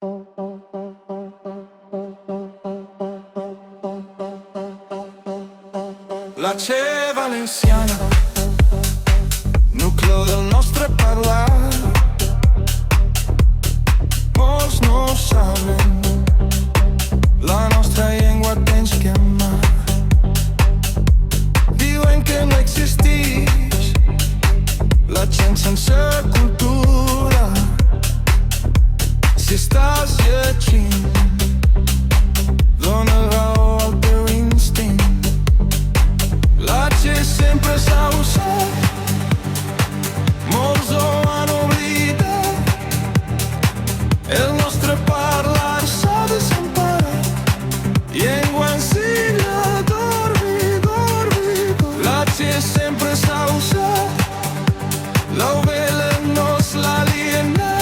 La c'è valenciana, nucleo del nostre parlar. Molts no saben, la nostra llengua tens que amar. Diuen que no existeix la gent sense cultura. Si estàs llegint, dona raó al teu instint. La gent sempre s'ha usat, molts ho han oblidat. El nostre parlar s'ha desemparat, llengua en sigle dormi, dormi, dormi. La gent sempre s'ha usat, l'ovella no és l'aliena.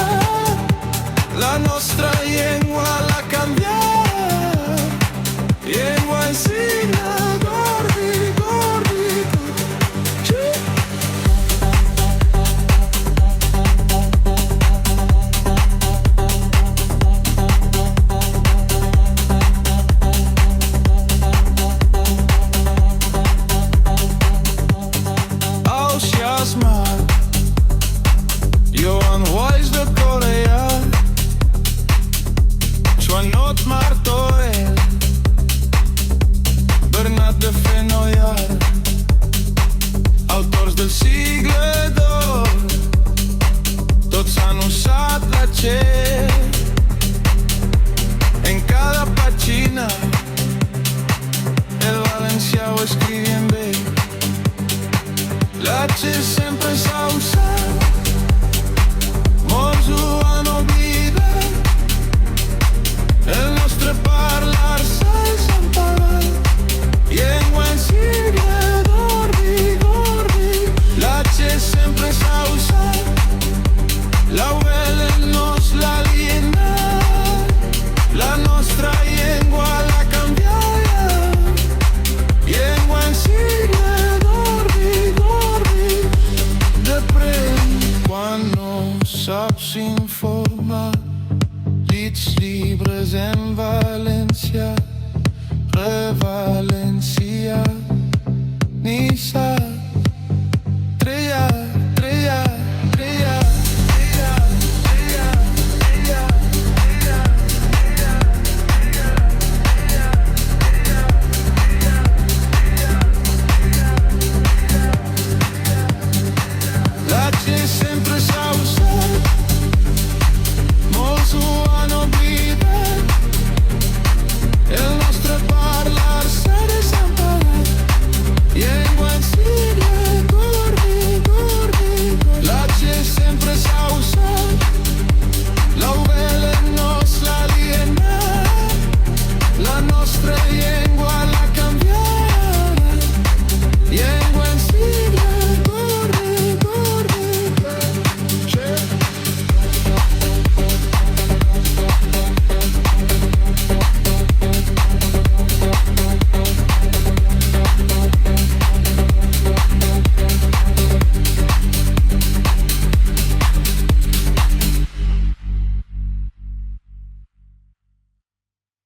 La nostra llengua l'ha canviat, llengua en sigle dormi, dormi, dormi. Entusiasmat, Johan Weiss de Corea, Joanot Martorell, Bernat de Fenollar, autors del segle d'or, tots han usat la che en cada pàgina. El valencià ho escrivien bé. La che sempre s'ha usat, molts ho han oblidat. El nostre parlar s'ha desemparat, llengua en sigle dormi, dormi. La che sempre s'ha usat, l'ovella no és l'aliena. La nostra llengua l'ha canviat, llengua en sigle dormi, dormi. Depèn quan no saps informar, lits llibres en valencià, revalencià, ni saps